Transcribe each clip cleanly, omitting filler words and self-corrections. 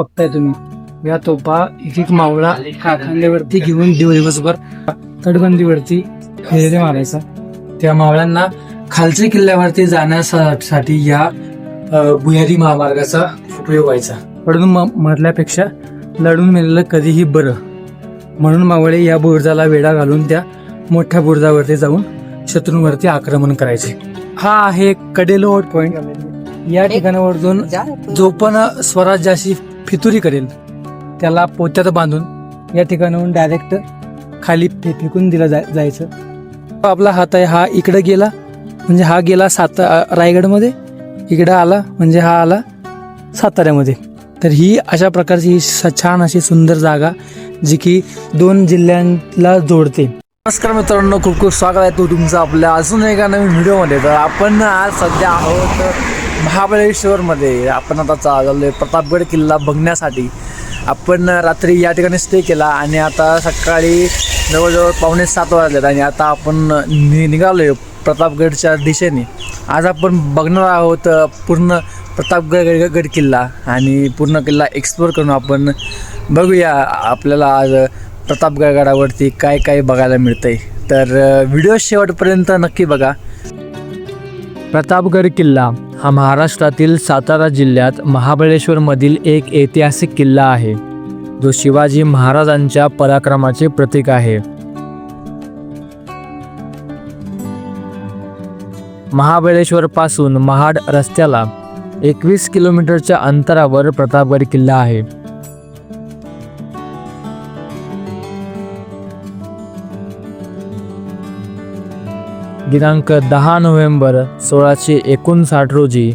बघताय तुम्ही, या तोफा एक एक मावळा खांद्यावरती घेऊन दिवसभर तटबंदीवरती फेरे मारायचा. त्या मावळ्यांना खालच्या किल्ल्यावरती जाण्यासाठी या भुयारी महामार्गाचा उपयोग व्हायचा. पडून मरल्यापेक्षा लढून मेलेलं कधीही बरं म्हणून मावळे या बुरुजाला वेढा घालून त्या मोठ्या बुरुजावरती जाऊन शत्रूंवरती आक्रमण करायचे. हा आहे कडेलोट पॉइंट. या ठिकाणावरून जो पण स्वराज्याशी फितुरी करेल त्याला पोत्यात बांधून या ठिकाणाहून डायरेक्ट खाली फेकून दिला जायचं. आपला हात आहे हा इकडे गेला म्हणजे हा गेला रायगडमध्ये, इकडे आला म्हणजे हा आला साताऱ्यामध्ये. तर ही अशा प्रकारची छान अशी सुंदर जागा जी की 2 जिल्ह्यांना जोडते. नमस्कार मित्रांनो, खूप खूप स्वागत आहे तुमचं आपल्या अजून एका नवीन व्हिडिओमध्ये. तर आपण आज सध्या आहोत महाबळेश्वरमध्ये. आपण आता चाललोय प्रतापगड किल्ला बघण्यासाठी. आपण रात्री या ठिकाणी स्टे केला आणि आता सकाळी जवळजवळ 6:45 वाजलेत आणि आता आपण निघालोय प्रतापगडच्या दिशेने. आज आपण बघणार आहोत पूर्ण प्रतापगड किल्ला आणि पूर्ण किल्ला एक्सप्लोर करून आपण बघूया आपल्याला आज प्रतापगडावरती काय काय बघायला मिळतंय. तर व्हिडिओ शेवटपर्यंत नक्की बघा. प्रतापगड किल्ला हा महाराष्ट्रातील सातारा जिल्ह्यात महाबळेश्वरमधील एक ऐतिहासिक किल्ला आहे, जो शिवाजी महाराजांच्या पराक्रमाचे प्रतीक आहे. महाबळेश्वर पासून महाड रस्त्याला 21 किलोमीटरच्या अंतरावर प्रतापगड किल्ला आहे. दिनांक 10 नोव्हेंबर 1659 रोजी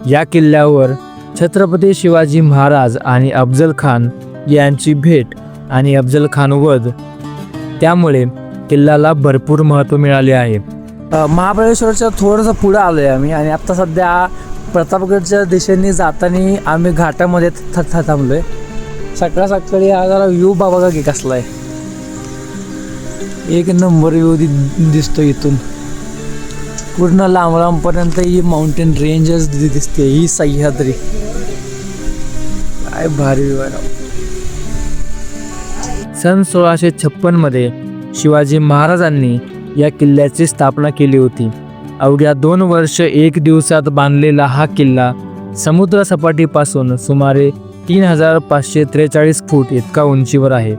या किल्ल्यावर छत्रपती शिवाजी महाराज आणि अफजल खान यांची भेट आणि अफजल खान वध, त्यामुळे किल्ल्याला भरपूर महत्त्व मिळाले आहे. महाबळेश्वरच्या थोडंसं पुढं आलो आहे आम्ही आणि आत्ता सध्या प्रतापगडच्या दिशेने जाताना आम्ही घाटामध्ये थांबलो आहे. सकाळी हा जरा व्ह्यू बघा की कसला आहे, एक नंबर व्ह्यू दिसतो. इथून पूर्ण लांबपर्यंत ही माउंटेन रेंजच दिसते. ही सह्याद्री काय भारी व्ह्यू आहे. सन 1656 मध्ये शिवाजी महाराजांनी या किल्ल्याची स्थापना केली होती. अवघ्या 2 वर्ष 1 दिवसात बांधलेला हा किल्ला समुद्र सपाटीपासून सुमारे 3543 फूट इतका उंचीवर आहे.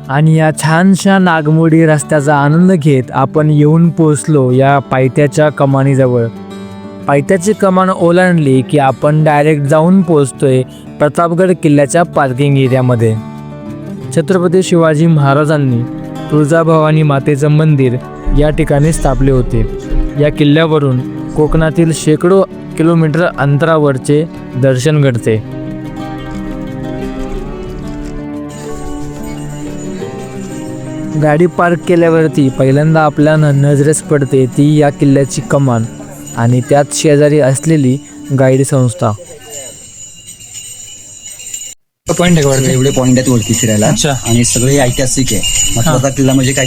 आणि या छानशा नागमोडी रस्त्याचा आनंद घेत आपण येऊन पोहोचलो या पायथ्याच्या कमानीजवळ. पायथ्याची कमान ओलांडली की आपण डायरेक्ट जाऊन पोहोचतोय प्रतापगड किल्ल्याच्या पार्किंग एरियामध्ये. छत्रपती शिवाजी महाराजांनी तुळजाभवानी मातेचं मंदिर या ठिकाणी स्थापले होते. या किल्ल्यावरून कोकणातील शेकडो किलोमीटर अंतरावरचे दर्शन घडते. गाडी पार्क केल्यावरती पहिल्यांदा आपल्या नजरेस पडते ती या किल्ल्याची कमान आणि त्यात शेजारी असलेली गाईड संस्था. पॉइंट आहे, एवढे पॉइंट आहेत वरती फिरायला आणि सगळे ऐतिहासिक आहे. महत्त्वाचा किल्ला म्हणजे काय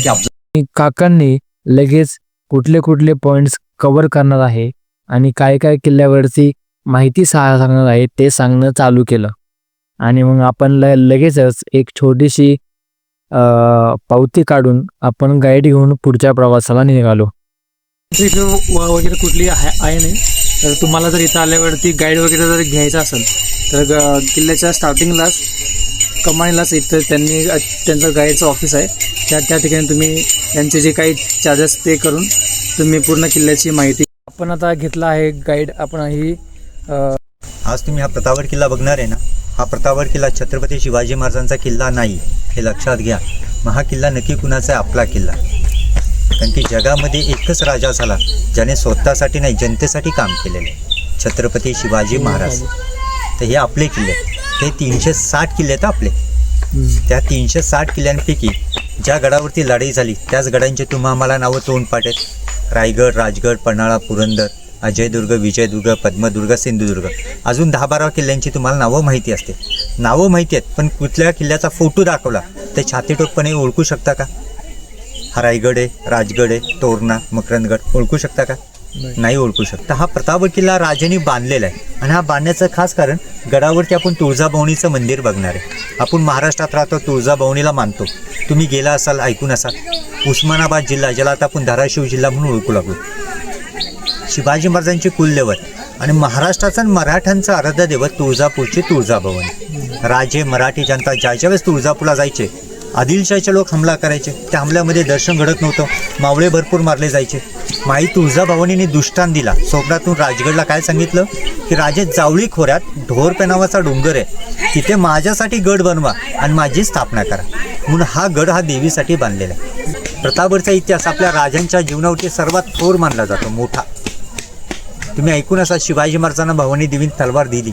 की काकांनी लगेच कुठले कुठले पॉइंट्स कव्हर करणार आहे आणि काय काय किल्ल्यावरती माहिती सांगणार आहे ते सांगणं चालू केलं. आणि मग आपण लगेचच एक छोटीशी पावती काढून आपण गाईड घेऊन पुढच्या प्रवासाला निघालो. वगैरे कुठली आहे नाही, तर तुम्हाला जर इथं आल्यावरती गाईड वगैरे जर घ्यायचं असेल तर किल्ल्याच्या स्टार्टिंगलाच कमानीलाच इथं त्यांचं गाईडचं ऑफिस आहे. त्या ठिकाणी तुम्ही त्यांचे जे काही चार्जेस पे करून तुम्ही पूर्ण किल्ल्याची माहिती. आपण आता घेतला आहे गाईड. आपण ही आज तुम्ही हा प्रतापगड किल्ला बघणार आहे ना, हा प्रतापगड किल्ला छत्रपती शिवाजी महाराजांचा किल्ला नाही हे लक्षात घ्या. हा किल्ला नक्की कुणाचा आहे? आपला किल्ला. कारण की जगामध्ये एकच राजा झाला ज्याने स्वतःसाठी नाही जनतेसाठी काम केलेले, छत्रपती शिवाजी महाराज. तर हे आपले किल्ले, हे 360 किल्ले आहेत आपले. त्या 360 किल्ल्यांपैकी ज्या गडावरती लढाई झाली त्याच गडांचे तुम्हा आम्हाला नावं तोंडपाठ आहेत. रायगड, राजगड, पन्हाळा, पुरंदर, अजयदुर्ग, विजयदुर्ग, पद्मदुर्ग, सिंधुदुर्ग. अजून 10-12 किल्ल्यांची तुम्हाला नावं माहिती असते. नावं माहिती आहेत, पण कुठल्या किल्ल्याचा फोटो दाखवला ते छातीटोपपणे ओळखू शकता का? हा रायगड आहे, राजगड आहे, तोरणा, मकरंदगड ओळखू शकता का? नाही ओळखू शकता. हा प्रतापगड किल्ला राजांनी बांधलेला आहे आणि हा बांधण्याचं खास कारण गडावरती आपण तुळजाभवानीचं मंदिर बघणार आहे. आपण महाराष्ट्रात राहतो, तुळजाभवानीला मानतो. तुम्ही गेला असाल, ऐकून असाल. उस्मानाबाद जिल्हा, ज्याला आता आपण धाराशिव जिल्हा म्हणून ओळखू लागलो, शिवाजी महाराजांचे कुलदैवत आणि महाराष्ट्राचा आणि मराठ्यांचा आराध्य दैवत तुळजापूरचे तुळजाभवानी. राजे, मराठी जनता ज्यावेळेस तुळजापूरला जायचे, आदिलशाहीचे लोक हमला करायचे. त्या हमल्यामध्ये दर्शन घडत नव्हतं, मावळे भरपूर मारले जायचे. माई तुळजाभवानीने दृष्टांत दिला. स्वप्नातून राजगडला काय सांगितलं की राजे जावळी खोऱ्यात ढोरपे नावाचा डोंगर आहे, तिथे माझ्यासाठी गड बनवा आणि माझी स्थापना करा. म्हणून हा गड हा देवीसाठी बांधलेला आहे. प्रतापगडचा इतिहास आपल्या राजांच्या जीवनावरती सर्वात थोर मानला जातो, मोठा. तुम्ही ऐकून असा, शिवाजी महाराजांना भवानी देवीने तलवार दिली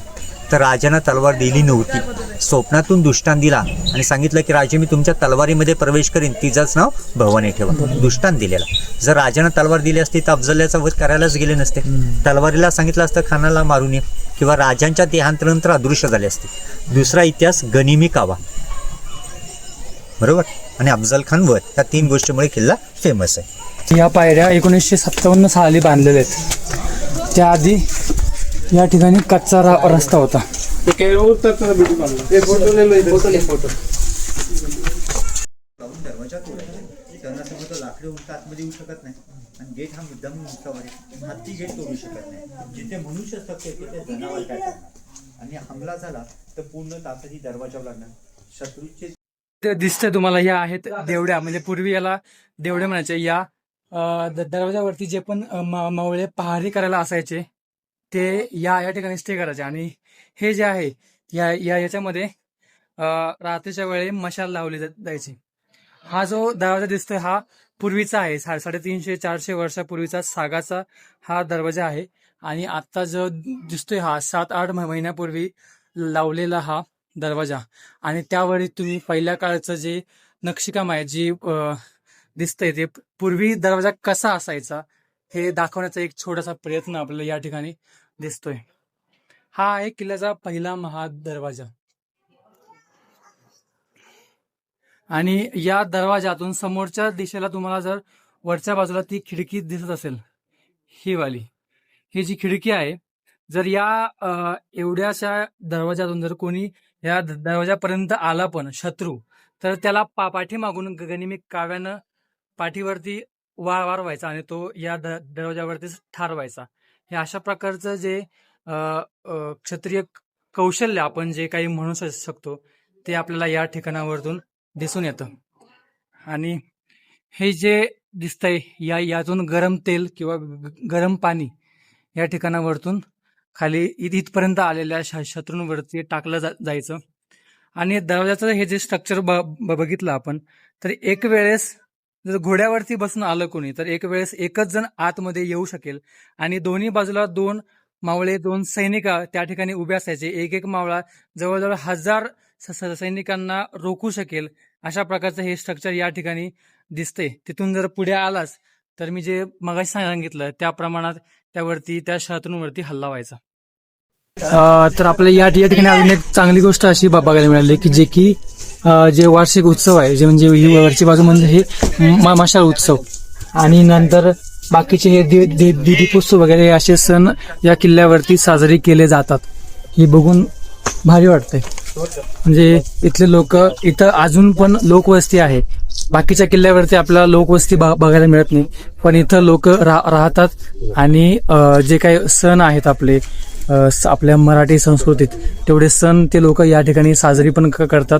तर राजांना तलवार दिली नव्हती. स्वप्नातून दृष्टांत दिला आणि सांगितलं की राजे, मी तुमच्या तलवारीमध्ये प्रवेश करीन, तिचंच नाव भवानी ठेवा. दृष्टांत दिलेला. जर राजानं तलवार दिली असती तर अफजल्याचा वध करायलाच गेले नसते. तलवारीला सांगितलं असतं खानाला मारून ये, किंवा राजांच्या देहांतरानंतर अदृश्य झाले असते. दुसरा इतिहास गनिमी कावा, बरोबर, आणि अफजल खान वध, या 3 गोष्टीमुळे किल्ला फेमस आहे. या पायऱ्या 1957 साली बांधलेल्या आहेत. त्याआधी या ठिकाणी कच्चा रस्ता होता. दरवाजा लाकडी उंच आतमध्ये येऊ शकत नाही आणि गेट हा मुद्दाम उंचावर आहे. हत्ती गेट तोडू शकत नाही. जिथे मनुष्य असतात तिथे जनावर काय करणार, आणि हमला झाला तर पूर्ण ताकदी दरवाजावर लागणार. शत्रूचे ते दिसतंय तुम्हाला, या आहेत देवड्या. म्हणजे पूर्वी याला देवड्या म्हणायचे. या दरवाजावरती जे पण मावळे पहारी करायला असायचे ते या ठिकाणी स्टे करायचे. आणि हे जे आहे याच्यामध्ये रात्रीच्या वेळी मशाल लावली जायची. हा जो दरवाजा दिसतोय हा पूर्वीचा आहे, 350-400 वर्षापूर्वीचा सागाचा हा दरवाजा आहे. आणि आता जो दिसतोय हा 7-8 महिन्यापूर्वी लावलेला हा दरवाजा. आणि त्यावरती तुम्ही पहिल्या काळचं जे नक्षीकाम आहे, जी दिसतंय ते पूर्वी दरवाजा कसा असायचा हे दाखवण्याचा एक छोटासा प्रयत्न आपल्याला या ठिकाणी दिसतोय. हा आहे किल्ल्याचा पहिला महादरवाजा. आणि या दरवाजातून समोरच्या दिशेला तुम्हाला जर वरच्या बाजूला ती खिडकी दिसत असेल, ही जी खिडकी आहे, जर या एवढ्याशा दरवाजातून जर कोणी या दरवाजापर्यंत आला पण शत्रू, तर त्याला पाठीमागून गनिमी काव्यानं पाठीवरती वार व्हायचा आणि तो या दरवाजावरतीच ठार व्हायचा. हे अशा प्रकारचं जे क्षत्रिय कौशल्य आपण जे काही म्हणू शकतो ते आपल्याला या ठिकाणावरतून दिसून येतं. आणि हे जे दिसतंय यातून गरम तेल किंवा गरम पाणी या ठिकाणावरतून खाली इथपर्यंत आलेल्या शत्रूंवरती टाकलं जायचं. आणि दरवाजाचं हे जे स्ट्रक्चर बघितलं आपण, तर एक वेळेस जर घोड्यावरती बसून आलं कोणी तर एक वेळेस एकच जण आतमध्ये येऊ शकेल. आणि दोन्ही बाजूला 2 मावळे, 2 सैनिक त्या ठिकाणी उभे असायचे. एक मावळा जवळजवळ 1000 सैनिकांना रोखू शकेल. अशा प्रकारचं हे स्ट्रक्चर या ठिकाणी दिसतंय. तिथून जर पुढे आलाच तर मी जे मगाशी सांगितलं त्या प्रमाणात त्या शत्रूंवरती हल्ला व्हायचा. तर आपल्या या ठिकाणी अजून एक चांगली गोष्ट अशी बघायला मिळाली की जे वार्षिक उत्सव आहे, जे म्हणजे ही वरची बाजू म्हणजे हे मशाल उत्सव, आणि नंतर बाकीचे हे दीपोत्सव वगैरे असे सण या किल्ल्यावरती साजरे केले जातात. हे बघून भारी वाटतंय. म्हणजे इथले लोक, इथं अजून पण लोकवस्ती आहे. बाकीच्या किल्ल्यावरती आपल्याला लोकवस्ती बघायला मिळत नाही, पण इथं लोक राहतात. आणि जे काही सण आहेत आपल्या मराठी संस्कृतीत, तेवढे सण ते लोक या ठिकाणी साजरी पण करतात.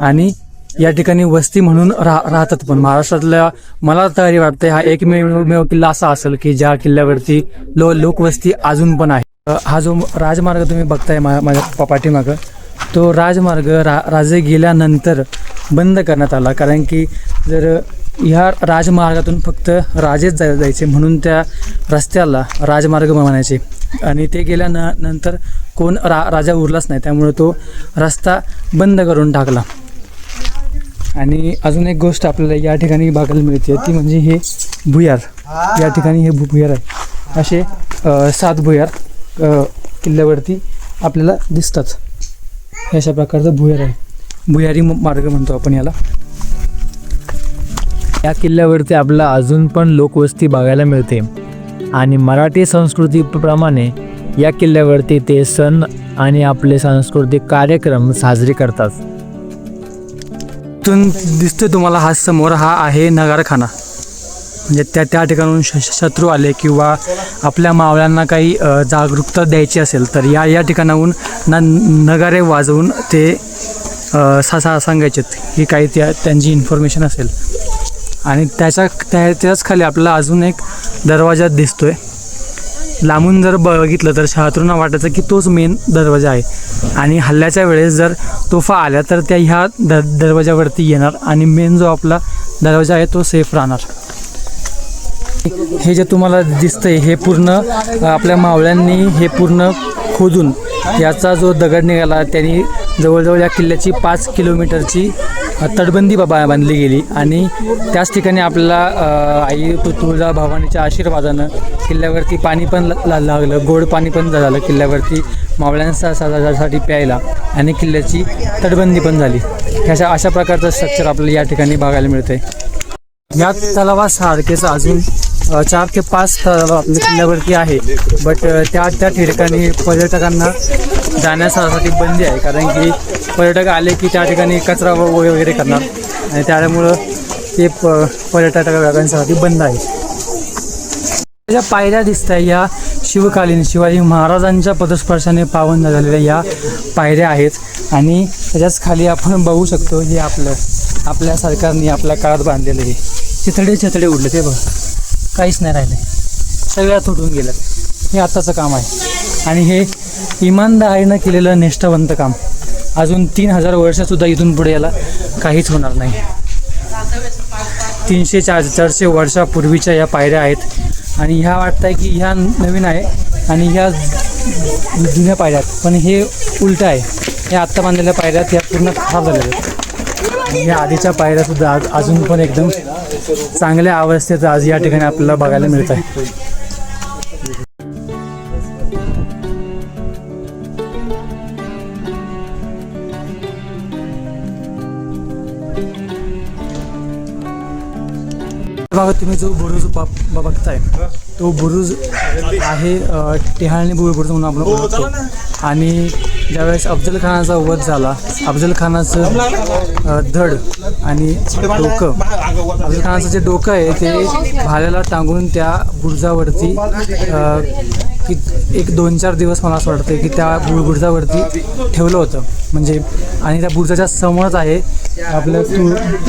आणि या ठिकाणी वस्ती म्हणून राहतात पण. महाराष्ट्रातल्या मला तरी वाटतंय हा एकमेव किल्ला असा असेल की ज्या किल्ल्यावरती लोकवस्ती अजून पण आहे. हा जो राजमार्ग तुम्ही बघताय माझ्या पाठीमागं, तो राजमार्ग राजे गेल्यानंतर बंद करण्यात आला. कारण की जर ह्या राजमार्गातून फक्त राजेच जायचे म्हणून त्या रस्त्याला राजमार्ग म्हणायचे. आणि ते गेल्यानंतर कोण राजा उरलाच नाही, त्यामुळे तो रस्ता बंद करून टाकला. आणि अजून एक गोष्ट आपल्याला या ठिकाणी बघायला मिळते ती म्हणजे हे भुयार. या ठिकाणी हे भुयार आहे. असे 7 भुयार किल्ल्यावरती आपल्याला दिसतात. अशा प्रकारचं भुयार आहे. भुयारी मार्ग म्हणतो आपण याला. या किल्ल्यावरती आपल्याला अजून पण लोकवस्ती बघायला मिळते. आणि मराठी संस्कृतीप्रमाणे या किल्ल्यावरती ते सण आणि आपले सांस्कृतिक कार्यक्रम साजरे करतात. इथून दिसतोय तुम्हाला हा समोर हा आहे नगारखाना. म्हणजे त्या ठिकाणून शत्रू आले किंवा आपल्या मावळ्यांना काही जागरूकता द्यायची असेल तर या ठिकाणाहून नगारे वाजवून ते सांगायचे की काही त्यांची इन्फॉर्मेशन असेल. आणि त्याच्याच खाली आपल्याला अजून एक दरवाजा दिसतोय. लांबून जर बघितलं तर शहातूंना वाटायचं की तोच मेन दरवाजा आहे. आणि हल्ल्याच्या वेळेस जर तोफा आल्या तर त्या ह्या दरवाजावरती येणार आणि मेन जो आपला दरवाजा आहे तो सेफ राहणार. हे जे तुम्हाला दिसतंय हे पूर्ण आपल्या मावळ्यांनी हे पूर्ण खोदून याचा जो दगड निघाला त्यांनी जवळजवळ या किल्ल्याची 5 किलोमीटरची तटबंदी बांधली गेली. आणि त्याच ठिकाणी आपल्याला आई तुळजाभवानीच्या आशीर्वादानं किल्ल्यावरती पाणी पण लागलं, गोड पाणी पण झालं किल्ल्यावरती मावळ्यांसाठी प्यायला. आणि किल्ल्याची तटबंदी पण झाली. अशा प्रकारचं स्ट्रक्चर आपल्याला या ठिकाणी बघायला मिळतंय. या तलावासारखेच अजून 4 ते 5 तलाव आपल्या किल्ल्यावरती आहे. बट त्या ठिकाणी पर्यटकांना जाण्यासाठी बंदी आहे. कारण की पर्यटक आले की त्या ठिकाणी कचरा वगैरे करणार आणि त्यामुळं ते पर्यटकांसाठी बंद आहे. ज्या पायऱ्या दिसत आहे या शिवकालीन शिवाजी महाराजांच्या पदस्पर्शाने पावन झालेल्या या पायऱ्या आहेत. आणि त्याच्याच खाली आपण बघू शकतो हे आपल्या सरकारने आपल्या काळात बांधलेलं हे चितडे उडले ते बघ, काहीच नाही राहिले, सगळ्या तुटून गेलं. हे आत्ताचं काम आहे आणि हे इमानदारीनं केलेलं निष्ठावंत काम. अजून 3000 वर्षसुद्धा इथून पुढे याला काहीच होणार नाही. 300-400 वर्षापूर्वीच्या या पायऱ्या आहेत आणि ह्या वाटत आहे की ह्या नवीन आहे आणि ह्या जुन्या पायऱ्या आहेत. पण हे उलटं आहे. ह्या आत्ता बांधलेल्या पायऱ्या त्या पूर्ण खराब झालेल्या आहेत. ह्या आधीच्या पायऱ्यासुद्धा अजून पण एकदम चांगल्या अवस्थेत आज या ठिकाणी आपल्याला बघायला मिळत आहे. बघा तुम्ही जो बुरुज बघताय तो बुरुज आहे टेहाळणी बुरुज म्हणून आपण ओळखतो. आणि ज्यावेळेस अफजल खानाचा वध झाला, अफजल खानाचं धड आणि डोकं, अफजल खानाचं जे डोकं आहे ते भाल्याला टांगून त्या बुरुजावरती एक 2-4 दिवस मला असं वाटतं की त्या बुरुजावरती ठेवलं होतं. म्हणजे आणि त्या बुरुजाच्या समोरच आहे आपलं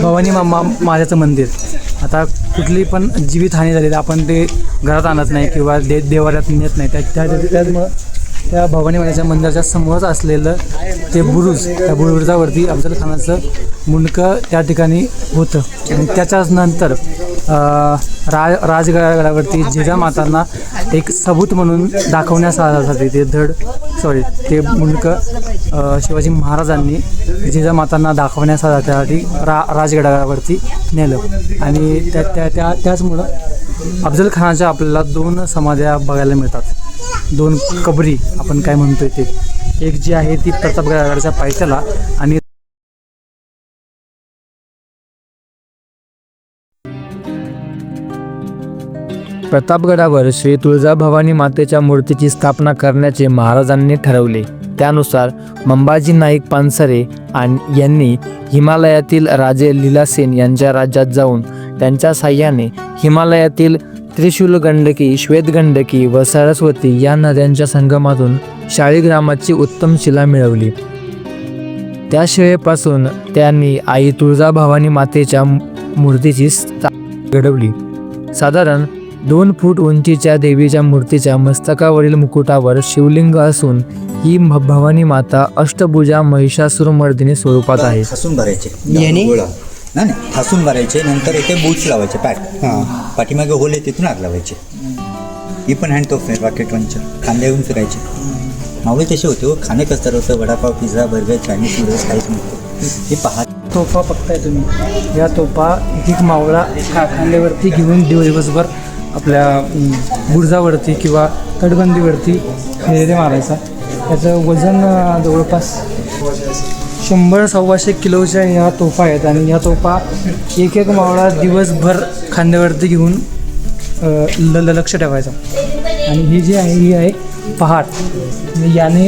भवानी मातेचं मंदिर. आता कुठली पण जीवितहानी झाली तर आपण ते घरात आणत नाही किंवा देवाऱ्यात नेत नाही. त्यामुळं त्या भवानी मातेच्या मंदिराच्या समोरच असलेलं ते बुरुज, त्या बुरुजावरती अफजल खानाचं मुंडकं त्या ठिकाणी होतं. आणि त्याच्याच नंतर राजगडावरती जिजामातांना एक सबूत म्हणून दाखवण्यासाठी ते मुंडकं शिवाजी महाराजांनी जिजामातांना दाखवण्यासाठी राजगडावरती नेलं. आणि त्याचमुळं अफजल खानाच्या आपल्याला 2 समाध्या बघायला मिळतात, 2 कबरी आपण काय म्हणतोय ते. एक जी आहे ती प्रतापगडाच्या पायथ्याला आणि प्रतापगडावर श्री तुळजाभवानी मातेच्या मूर्तीची स्थापना करण्याचे महाराजांनी ठरवले. त्यानुसार मंबाजी नाईक पानसरे यांनी हिमालयातील राजे लीलासेन यांच्या राज्यात जाऊन त्यांच्या साह्याने हिमालयातील त्रिशूल गंडकी, श्वेतगंडकी व सरस्वती या नद्यांच्या संगमातून शाळीग्रामाची उत्तम शिला मिळवली. त्या शिळेपासून त्यांनी आई तुळजाभवानी मातेच्या मूर्तीची स्थापना घडवली. साधारण 2 फूट उंचीच्या देवीच्या मूर्तीच्या मस्तकावरील मुकुटावर शिवलिंग असून ही भवानी माता अष्टभुजा महिषासुरमर्दिनी स्वरूपात आहे. ठासून भरायचे नाही ठासून भरायचे, नंतर इथे बूच लावायचे पॅक, पाठीमागे होल आहे तिथून आग लावायचे. ही पण हँड तोफ रॉकेट पंच खांद्या येऊन फिरायचे. मावळे तसे होते हो, खाणे कसं होतं, vada pav, pizza, burger, Chinese noodles काहीच नव्हतं. हे पहा तोफा बघताय तुम्ही. या तोफा एक मावळा खांद्यावरती घेऊन दिवसभर आपल्या बुरुजावरती किंवा तटबंदीवरती फेरे मारायचा. त्याचं वजन जवळपास 100-125 किलोच्या ह्या तोफा आहेत. आणि ह्या तोफा एक मावळा दिवसभर खांद्यावरती घेऊन लक्ष ठेवायचं. आणि ही जी आहे ही आहे पहाड. म्हणजे याने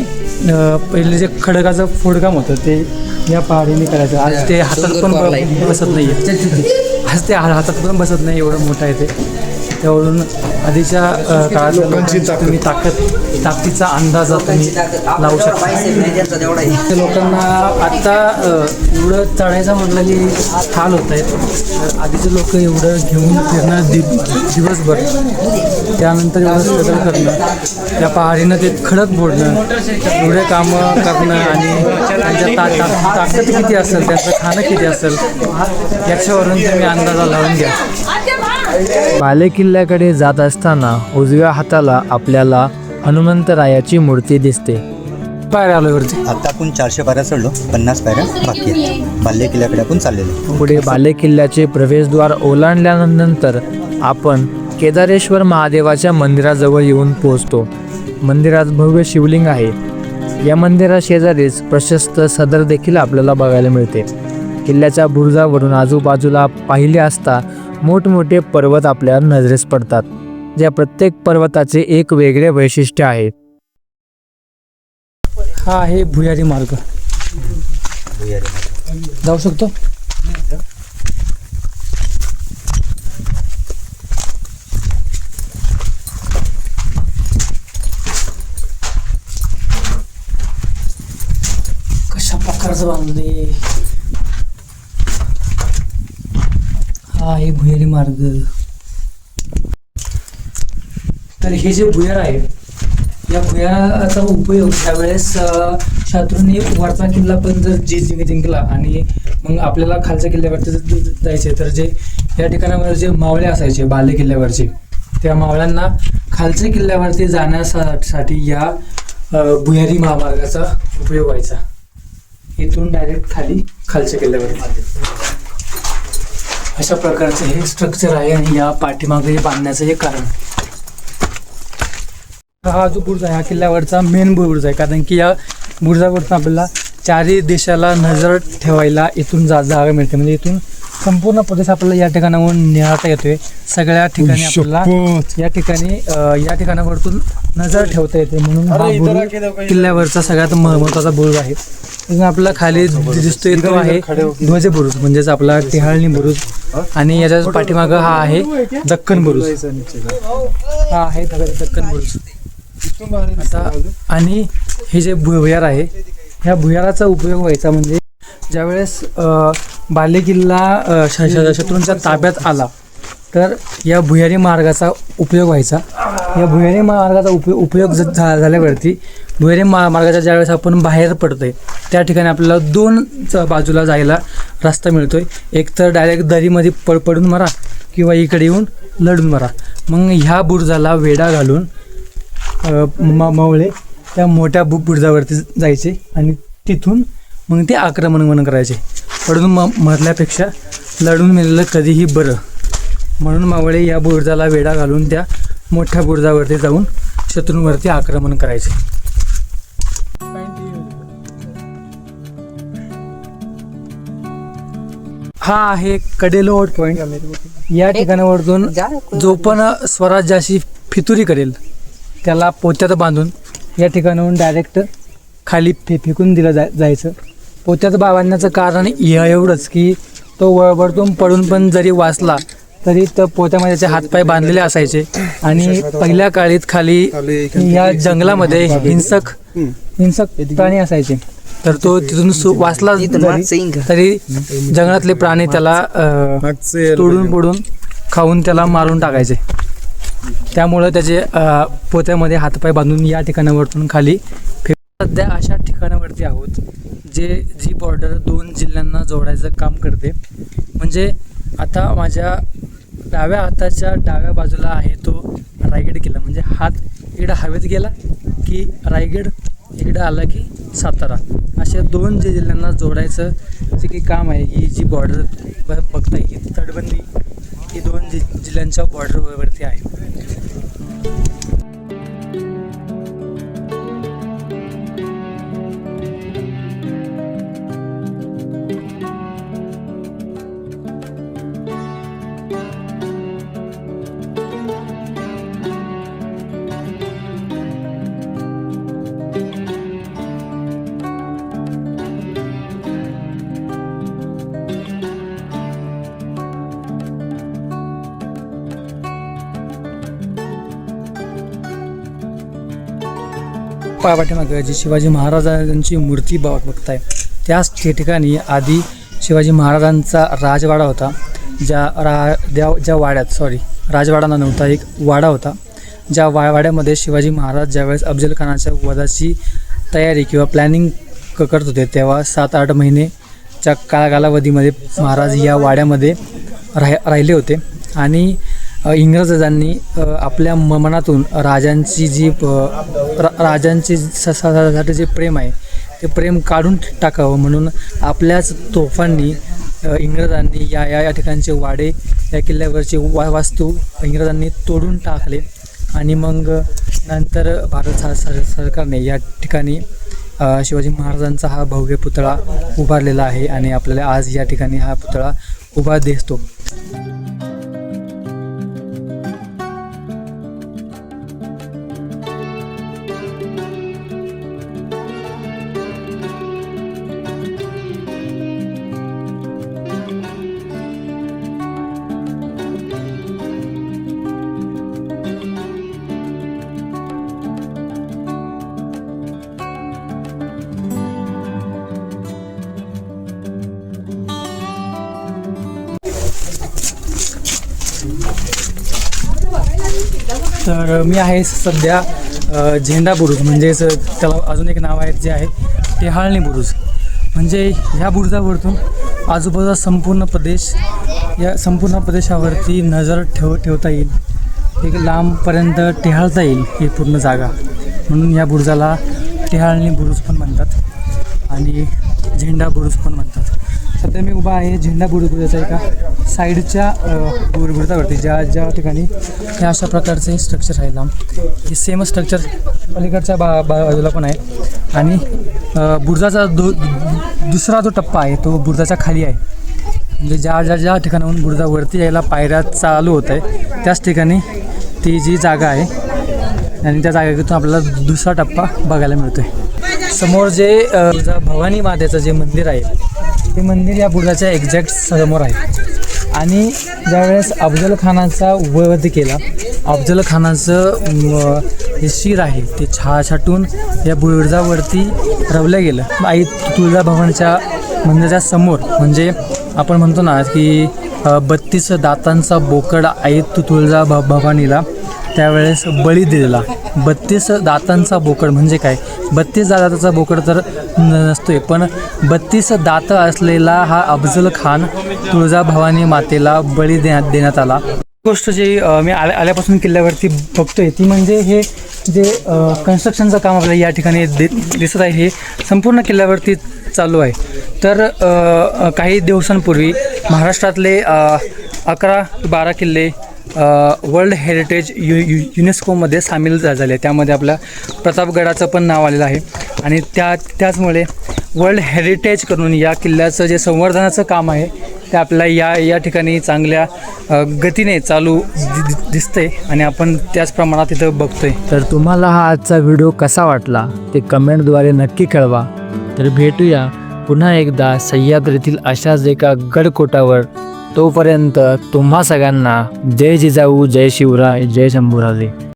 पहिले जे खडकाचं फोडकाम होतं ते या पहाडीने करायचं. आज ते हातात पण बसत नाही आहे. आज ते हातात पण बसत नाही, एवढं मोठं आहे ते. त्यावरून आधीच्या काळात तुम्ही ताकदीचा अंदाज तुम्ही लावू शकता. लोकांना आत्ता एवढं चढायचं म्हटलं की हाल होत आहेत. तर आधीचे लोक एवढं घेऊन फिरणं दिवसभर, त्यानंतर एवढं स्ट्रगल करणं, त्या पहाडीनं ते खडक फोडणं, एवढे कामं करणं आणि त्यांच्या ताकद किती असेल, त्यांचं खाणं किती असेल याच्यावरून तुम्ही अंदाजा लावून घ्या. बालेकिल्ल्याकडे जात असताना उजव्या हाताला आपल्याला हनुमंतरायाची मूर्ती दिसते. पायऱ्या आलो वरती. आता आपण 400 पायऱ्या चढलो, 50 पायऱ्या बाकी आहेत. बाल्य किल्ल्याकडे आपण चाललेलो. पुढे बालेकिल्ल्याचे प्रवेशद्वार ओलांडल्यानंतर आपण केदारेश्वर महादेवाच्या मंदिराजवळ येऊन पोहोचतो. मंदिरात भव्य शिवलिंग आहे. या मंदिराशेजारीच प्रशस्त सदर देखील आपल्याला बघायला मिळते. किल्ल्याच्या बुरुजावरून आजूबाजूला पाहिले असता मोठमोठे पर्वत आपल्या नजरेस पडतात, ज्या प्रत्येक पर्वताचे एक वेगळे वैशिष्ट्य आहे. हा आहे भुयारी मार्ग. जाऊ शकतो. कशा प्रकारचं बांधले. हा आहे भुयारी मार्ग. तर हे जे भुयार आहे, या भुयाराचा उपयोग त्यावेळेस शत्रूंनी वरचा किल्ला पण जर जिंकला आणि मग आपल्याला खालच्या किल्ल्यावरती जायचे, तर जे या ठिकाणावर जे मावळे असायचे बाले किल्ल्यावरचे, त्या मावळ्यांना खालच्या किल्ल्यावरती जाण्यासाठी या भुयारी महामार्गाचा उपयोग व्हायचा. इथून डायरेक्ट खालच्या किल्ल्यावरती अशा प्रकारचे हे स्ट्रक्चर आहे. आणि या पाठीमागे बांधण्याचं हे कारण. हा जो बुरुज आहे हा किल्ल्यावरचा मेन बुरुज आहे, कारण की या बुरुजावरती आपल्याला चारही दिशेला नजर ठेवायला इथून जागा मिळते. म्हणजे इथून संपूर्ण प्रदेश आपल्याला या ठिकाणावरून निहाळता येतोय. सगळ्या ठिकाणी आपल्याला या ठिकाणावरतून नजर ठेवता येते. म्हणून हा बुरुज किल्ल्यावरचा सगळ्यात महत्त्वाचा बुरुज आहे. इथून आपल्याला खाली दिसतोय तो आहे ध्वज बुरुज, म्हणजेच आपला टिहाळणी बुरुज. आणि याच्या पाठीमागं हा आहे दक्खन बुरुज. हा आहे दक्खन बुरुज. आता आणि हे जे भुयार आहे, ह्या भुयाराचा उपयोग व्हायचा म्हणजे ज्यावेळेस बाले किल्ला शत्रूंच्या ताब्यात आला, तर या भुयारी मार्गाचा उपयोग व्हायचा. या भुयारी मार्गाचा उपयोग झाल्यावरती भुयारी मार्गाच्या ज्यावेळेस आपण बाहेर पडतोय, त्या ठिकाणी आपल्याला दोन बाजूला जायला रस्ता मिळतोय. एक तर डायरेक्ट दरीमध्ये पडून मरा, किंवा इकडे येऊन लढून मरा. मग ह्या बुरुजाला वेढा घालून मावळे त्या मोठ्या बुरुजावरती जायचे आणि तिथून मग ते आक्रमण करायचे. पडून मरल्यापेक्षा लढून मेलेलं कधीही बरं, म्हणून मावळे या बुरुजाला वेढा घालून त्या मोठ्या बुरुजावरती जाऊन शत्रूंवरती आक्रमण करायचे. हा आहे कडेलोट पॉइंट. या ठिकाणावरून जो पण स्वराज्याशी फितुरी करेल त्याला पोत्यात बांधून या ठिकाणाहून डायरेक्ट खाली फेकून दिलं जायचं. पोत्यात बांधण्याचं कारण एवढंच की तो वरतून पडून पण जरी वाचला तरी तर पोत्यामध्ये त्याचे हातपाय बांधलेले असायचे. आणि पहिल्या काळीत खाली या जंगलामध्ये हिंसक प्राणी असायचे, तर तो तिथून वाचला तरी जंगलातले प्राणी त्याला तोडून पोडून खाऊन त्याला मारून टाकायचे. त्यामुळं त्याचे पोत्यामध्ये हातपाय बांधून या ठिकाणावरतून खाली सध्या अशा ठिकाणावरती आहोत जी बॉर्डर 2 जिल्ह्यांना जोडायचं काम करते. म्हणजे आता माझ्या डाव्या हाताच्या डाव्या बाजूला आहे तो रायगड किल्ला. म्हणजे हात इकडं हवेत गेला की रायगड, इकडं आला की सातारा, अशा 2 जिल्ह्यांना जोडायचं जे काही काम आहे. ही जी बॉर्डर बघताय ही तटबंदी ही 2 जिल्ह्यांच्या बॉर्डरवरती आहे. पाठीमागं जी शिवाजी महाराजांची मूर्ती बघताय त्याच ठिकाणी आधी शिवाजी महाराजांचा राजवाडा होता. ज्या वाड्यात राजवाडा नव्हता, एक वाडा होता. ज्या वाड्यामध्ये शिवाजी महाराज ज्यावेळेस अफजल खानाच्या वधाची तयारी किंवा प्लॅनिंग करत होते तेव्हा 7-8 महिनेच्या कालावधीमध्ये महाराज या वाड्यामध्ये राहिले होते. आणि इंग्रजांनी आपल्या मनातून राजांची जे प्रेम आहे ते प्रेम काढून टाकावं म्हणून आपल्याच तोफांनी इंग्रजांनी या ठिकाणचे वाडे, या किल्ल्यावरचे वास्तू इंग्रजांनी तोडून टाकले. आणि मग नंतर भारत सरकारने या ठिकाणी शिवाजी महाराजांचा हा भव्य पुतळा उभारलेला आहे आणि आपल्याला आज या ठिकाणी हा पुतळा उभा दिसतो. तर मी आहे सध्या झेंडा बुरुज, म्हणजेच त्याला अजून एक नाव आहे जे आहे टेहाळणी बुरुज. म्हणजे ह्या बुरुजावरतून आजूबाजूचा संपूर्ण प्रदेश, या संपूर्ण प्रदेशावरती नजर ठेवता येईल, एक लांबपर्यंत टेहाळता येईल ही पूर्ण जागा. म्हणून या बुरुजाला टेहाळणी बुरुज पण म्हणतात आणि झेंडा बुरुज पण म्हणतात. सध्या मी उभा आहे झेंडा बुरुजाच्या एका साईडच्या बुरुजावरती, ज्या ठिकाणी हे अशा प्रकारचे स्ट्रक्चर आहे लांब. हे सेम स्ट्रक्चर पलीकडच्या बाजूला पण आहे. आणि बुरुजाचा दुसरा जो टप्पा आहे तो बुरुजाच्या खाली आहे. म्हणजे ज्या ठिकाणाहून बुरुजावरती यायला पायऱ्या चालू होत आहे त्याच ठिकाणी ती जी जागा आहे आणि त्या जागेतून आपल्याला दुसरा टप्पा बघायला मिळतो आहे. समोर जे भवानी मातेचं जे मंदिर आहे ते मंदिर या बुरुजाच्या एक्झॅक्ट समोर आहे. आणि ज्यावेळेस अफजल खानाचा वध केला, अफजल खानाचं जे शिर आहे ते छाटून या बुरुजावरती रवलं गेलं. आई तुळजाभवानीच्या मंदिराच्या समोर, म्हणजे आपण म्हणतो ना की 32 दातांचा बोकड आई तुळजाभवानीला त्यावेळेस बळी दिलेला. 32 दातांचा बोकड म्हणजे काय, 32 दाताचा बोकड तर नसतोय, पण 32 दात असलेला हा अफजल खान तुळजाभवानी मातेला बळी देण्यात आला. गोष्ट जी मी आल्यापासून किल्ल्यावरती बघतोय ती म्हणजे हे जे कन्स्ट्रक्शनचं काम आपल्याला या ठिकाणी दिसत आहे हे संपूर्ण किल्ल्यावरती चालू आहे. तर काही दिवसांपूर्वी महाराष्ट्रातले 11-12 किल्ले वर्ल्ड हेरिटेज युनेस्कोमध्ये सामील झाले. त्यामध्ये आपल्या प्रतापगडाचं पण नाव आलेलं आहे. आणि त्याचमुळे वर्ल्ड हेरिटेज करून या किल्ल्याचं जे संवर्धनाचं काम आहे ते आपल्याला या ठिकाणी चांगल्या गतीने चालू दिसतंय आणि आपण त्याच प्रमाणात इथं बघतोय. तर तुम्हाला हा आजचा व्हिडिओ कसा वाटला ते कमेंटद्वारे नक्की कळवा. तर भेटूया पुन्हा एकदा सह्याद्रीतील अशाच एका गडकोटावर. तोपर्यंत तुम्हा सगळ्यांना जय जिजाऊ, जय शिवराय, जय शंभूराजे.